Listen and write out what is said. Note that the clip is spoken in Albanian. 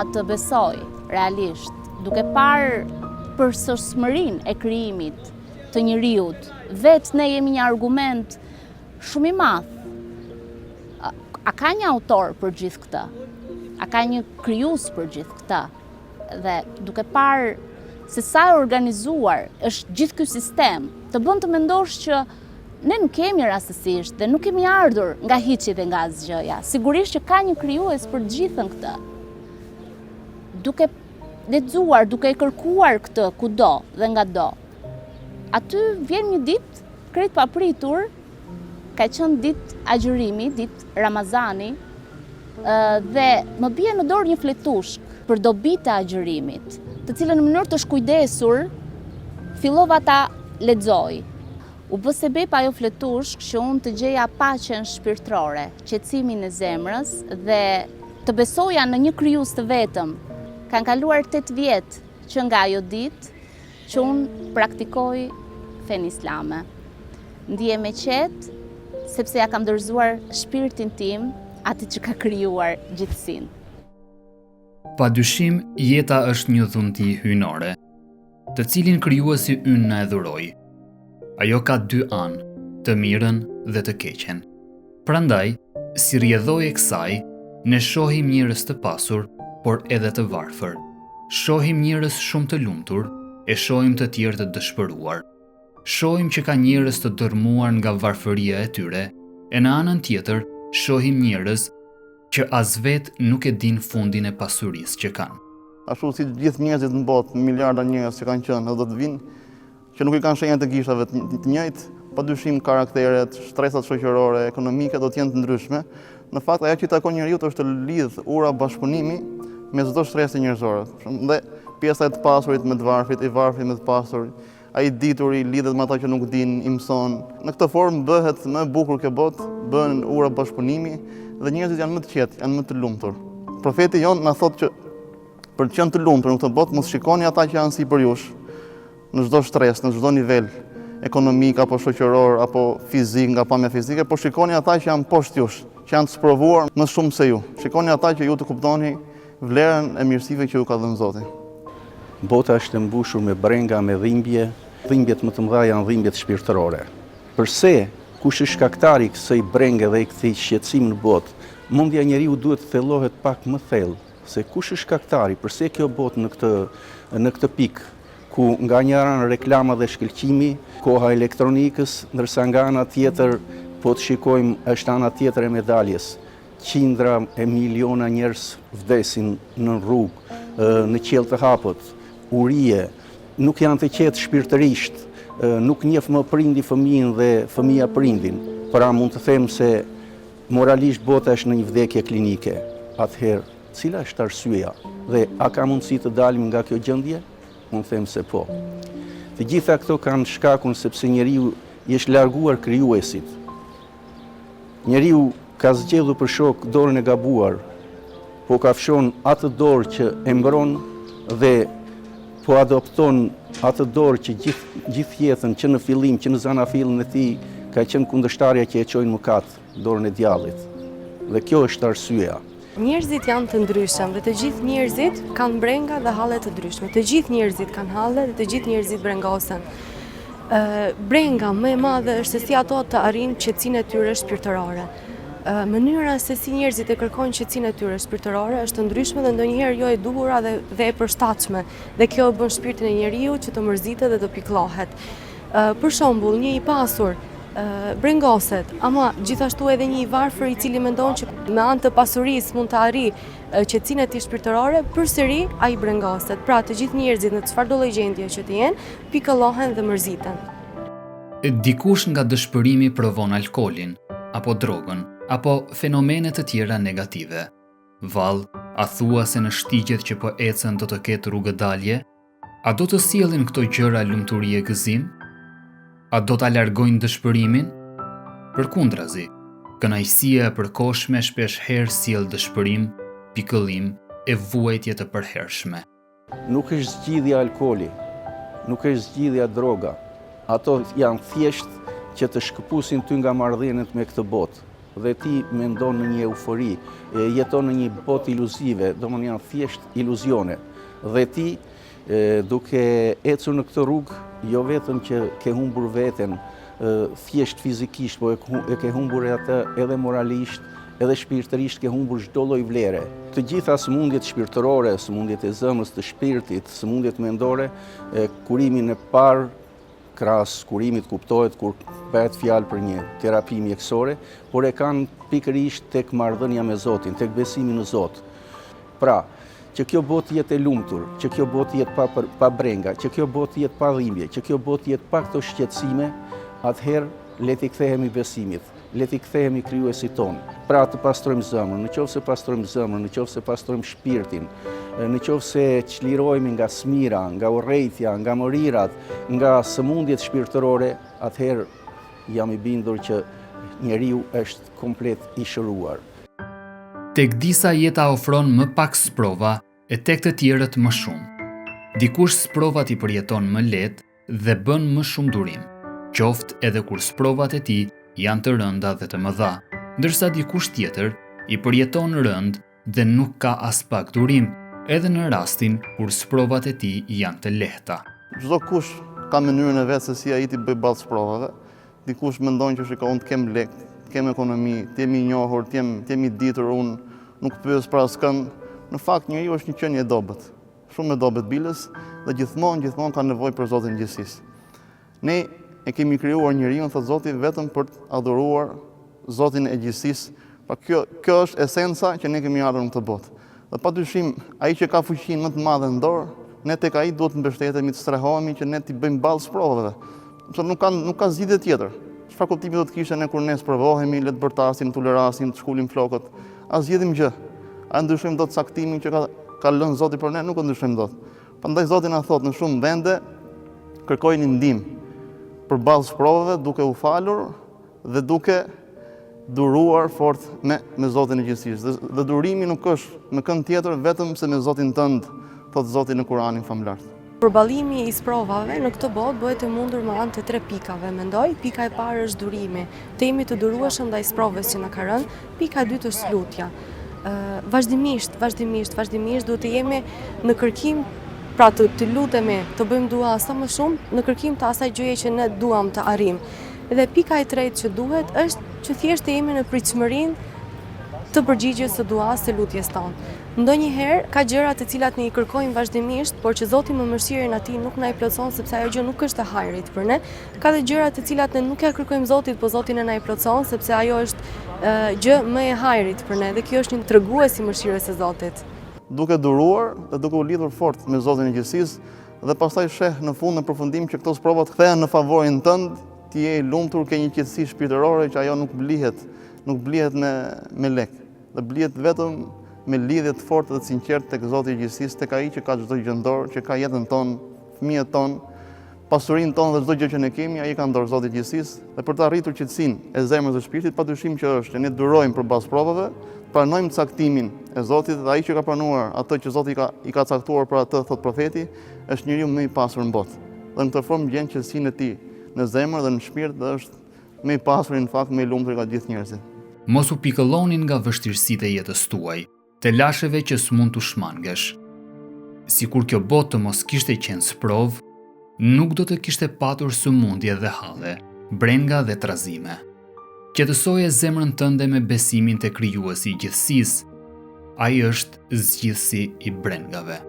të besoj realisht, duke parë përsosmërinë e krijimit të njeriut, vetë ne jemi një argument shumë i madh. A ka një autor për gjithë këtë? A ka një krijues për gjithë këtë? Dhe duke parë se sa e organizuar është gjithë ky sistem, të bën të mendosh që ne nuk kemi rastësisht dhe nuk kemi ardhur nga hiçi dhe nga asgjëja. Sigurisht që ka një krijues për gjithën këtë. Duke lexuar, duke e kërkuar këtë kudo dhe ngado, aty vjen një ditë krejt papritur, ka qenë ditë agjërimi, ditë Ramazani, dhe më bie në dorë një fletushk për dobitë e agjërimit, të cilën në mënyrë të shkujdesur fillova ta lexoj. U bë sebeb ajo fletushk që unë të gjeja paqen shpirtërore, qetësimin e zemrës dhe të besoja në një krijues të vetëm. Kanë kaluar 8 vjet që nga ajo ditë që unë praktikoj fen islame. Ndihem e qetë sepse ja kam dorëzuar shpirtin tim atij që ka krijuar gjithësinë. Padyshim, jeta është një dhunti hyjnore, të cilin krijuesi ynë na e dhuroi. Ajo ka 2 anë, të mirën dhe të keqen. Prandaj, si rrjedhoi e kësaj, ne shohim njerëz të pasur, por edhe të varfër. Shohim njerëz shumë të lumtur, e shohim të tjerë të dëshpëruar. Shohim që ka njerëz të dërmuar nga varfëria e tyre, e në anën tjetër shohim njerëz që as vetë nuk e din fundin e pasurisë që kanë. Ashtu si gjithë njerëzit në botë, miliarda njerëz që kanë qenë dhe do të vinë, që nuk i kanë shenjat e gishave të njëjtë, padyshim karakteret, stresat shoqërore, ekonomike do të jenë të ndryshme. Në fakt, ajo që i takon njeriu është të lidh ura bashkëpunimi me çdo stres njerëzor. Dhe pjesa e të pasurit me të varfrit, i varfrit me të pasur, ai dituri lidhet me ata që nuk din, i mëson. Në këtë formë bëhet më e bukur kjo botë, bën ura bashkëpunimi dhe njerëzit janë më të qetë, janë më të lumtur. Profeti jon na thotë që për të qenë të lumtur në këtë botë mos shikoni ata që janë sipër jush, në çdo stres, në çdo nivel ekonomik apo shoqëror apo fizik, nga pamja fizike, por shikoni ata që janë poshtë jush, që janë të sprovuar më shumë se ju. Shikoni ata që ju të kuptoni vlerën e mirësive që ju ka dhënë Zoti. Bota është e mbushur me brenga, me dhimbje. Dhimbjet më të mëdha janë dhimbjet shpirtërore. Përse kush është shkaktari i kësaj brenge dhe i këtij shqetësimi në botë? Mendja e njeriu duhet të thellohet pak më thellë, se kush është shkaktari? Përse kjo botë në këtë pikë ku nga një anë reklama dhe shkëlqimi, koha elektronikës, ndërsa nga ana tjetër po të shikojmë është ana tjetër e medaljes. Qindra e miliona njerëz vdesin në rrugë, në qiell të hapët, urije, nuk janë të qetë shpirtërisht, nuk njeh më prindi fëmijën dhe fëmia prindin. Pra mund të them se moralisht bota është në një vdekje klinike. Atëherë, cila është arsyeja dhe a ka mundësi të dalim nga kjo gjendje? Unë them se po. Të gjitha këto kanë shkakun sepse njeriu i është larguar krijuesit. Njeriu ka zgjedhur për shok dorën e gabuar, po ka fshon atë dorë që e mbron dhe po adopton atë dorë që gjithë jetën, që në fillim, që në zanafillin e tij, ka qenë kundërshtarja që e çojnë mëkat, dorën e djallit. Dhe kjo është arsyeja. Njerëzit janë të ndryshëm dhe të gjithë njerëzit kanë brenga dhe halle të ndryshme. Të gjithë njerëzit kanë halle dhe të gjithë njerëzit brengosen. Brenga më e madhe është se si ato të arrijnë qetësinë e tyre shpirtërore. Mënyra se si njerëzit e kërkojnë qetësinë e tyre shpirtërore është të ndryshme dhe ndonjëherë jo e duhura dhe e përshtatshme. Dhe kjo bën shpirtin e njeriu që të mërzitet dhe të pikëllohet. Për shembull, një i pasur brengoset, ama gjithashtu edhe një i varfër i cili mendon që me anë të pasurisë mund të arrijë qetësinë e tij shpirtërore, përsëri ai brengoset. Pra të gjithë njerëzit në çfarëdo lloj gjendje që të jenë, pikëllohen dhe mërziten. Dikush nga dëshpërimi provon alkoolin, apo drogën, apo fenomene të tjera negative. Vallë, a thua se në shtigjet që po ecën do të ketë rrugëdalje? A do të sjellin këto gjëra lumturi e gëzim? A do ta largojnë dëshpërimin? Përkundrazi, kënaqësia e përkohshme shpesh herë sjell dëshpërim, pikëllim e vuajtje të përhershme. Nuk është zgjidhja alkooli, nuk është zgjidhja droga. Ato janë thjesht që të shkëpusin ty nga marrëdhëniet me këtë botë dhe ti mendon në një eufori, jeton në një botë iluzive, domethënë janë thjesht iluzione. Dhe ti duke ecur në këtë rrugë, jo vetëm që ke humbur veten thjesht fizikisht, po e ke humbur atë edhe moralisht, edhe shpirtërisht ke humbur çdo lloj vlere. Të gjitha sëmundjet shpirtërore, sëmundjet e zemrës, të shpirtit, sëmundjet mendore, kurimin e parë krahas kurimit kuptohet kur bëhet fjalë për një terapi mjekësore, por e kanë pikërisht tek marrëdhënia me Zotin, tek besimi në Zot. Pra, që kjo botë jetë e lumtur, që kjo botë jetë pa brenga, që kjo botë jetë pa dhimbje, që kjo botë jetë pa këto shqetësime, atëherë le t'i kthehemi besimit, le t'i kthehemi krijuesit ton. Pra të pastrojmë zemrën, nëse pastrojmë zemrën, nëse pastrojmë shpirtin, nëse çlirohemi nga smira, nga urrejtja, nga morirat, nga sëmundjet shpirtërore, atëherë jam i bindur që njeriu është komplet i shëruar. Tek disa jeta ofron më pak sprova e tek të tjerët më shumë. Dikush sprovat i përjeton më lehtë dhe bën më shumë durim, qoftë edhe kur sprovat e tij janë të rënda dhe të mëdha, ndërsa dikush tjetër i përjeton rënd dhe nuk ka as pak durim, edhe në rastin kur sprovat e tij janë të lehta. Çdo kush ka mënyrën e vet se si ai ti bëj ballë sprovave. Dikush mendon që shikoj unë të kem lek, të kem ekonomi, të jem i njohur, të jem i ditur, unë nuk pyes për askënd. Në fakt njeriu është një qenie e dobët, shumë e dobët bilës dhe gjithmonë ka nevojë për Zotin e gjithësisë. Ne e kemi krijuar njeriu, thot Zoti, vetëm për të adhuruar Zotin e gjithësisë. Pa kjo është esenca që ne kemi ardhur në këtë botë. Dhe padyshim, ai që ka fuqinë më të madhe në dorë, ne tek ai duhet të mbështetemi, të strehohemi që ne t'i bëjmë ballë sprovave. Sepse nuk ka zgjidhje tjetër. Çfarë kuptimi do të kishte ne kur ne sprovohemi, le të bërtasim, tolerasim, të shkulim flokët, as zgjidhim gjë. A ndryshojmë dot saktimin që ka lënë Zoti për ne? Nuk e ndryshojmë dot. Prandaj Zoti na thot në shumë vende, kërkojini ndihmë përballë sprovave, duke u falur dhe duke duruar fort me Zotin e gjithësisë. Dhe durimi nuk është me kënd tjetër vetëm se me Zotin tënd, thot Zoti në Kur'anin famlar. Përballimi i sprovave në këtë botë bëhet e mundur me anë të 3 pikave. Mendoj, pika e parë është durimi. Të jemi të durueshëm ndaj sprovës që na ka rënë. Pika e dytë është lutja. Vazhdimisht duhet të jemi në kërkim, pra të lutemi, të bëjmë dua sa më shumë në kërkim të asaj gjëje që ne duam të arrijmë. Dhe pika e tretë që duhet është që thjesht të jemi në pritshmërinë të përgjigjes së duas së lutjes tonë. Ndonjëherë ka gjëra të cilat ne i kërkojmë vazhdimisht, por që Zoti me mëshirën e Tij nuk na i plotson sepse ajo gjë nuk është e hajrit për ne. Ka dhe gjëra të cilat ne nuk ja kërkojmë Zotit, por Zoti na i plotson sepse ajo është gjë më e hajrit për ne dhe kjo është një tregues i mëshirës së Zotit. Duke duruar dhe duke u lidhur fort me Zotin e gjithësisë dhe pastaj sheh në fund në përfundim që këto sprova të kthehen në favorin tënd, ti je i lumtur, ke një qetësi shpirtërore që ajo nuk blihet me lek, dhe blihet vetëm me lidhje të fortë dhe të sinqertë tek Zoti i gjithësisë, tek ai që ka çdo gjë në dorë, që ka jetën tonë, fëmijët tonë, pasurinë tonë dhe çdo gjë që ne kemi, ai ka në dorë Zoti i gjithësisë. Dhe për të arritur qetësinë e zemrës dhe shpirtit, padyshim që është që ne durojmë përballë provave, pranojmë caktimin e Zotit dhe ai që ka pranuar atë që Zoti i ka caktuar për atë, thot profeti, është njeriu më i pasur në botë. Dhe në këtë formë gjen qetësinë e tij në zemër dhe në shpirt dhe është më i pasur, në fakt më i lumtur nga gjithë njerëzit. Mos u pikëllonin nga vështirësitë e jetës tuaj, të lasheve që s'mund t'u shmangesh. Sikur kjo botë të mos kishte qenë sprov, nuk do të kishte patur sëmundje dhe halle, brenga dhe trazime. Qetësoje zemrën tënde me besimin te Krijuesi i gjithësisë. Ai është zgjidhësi i brengave.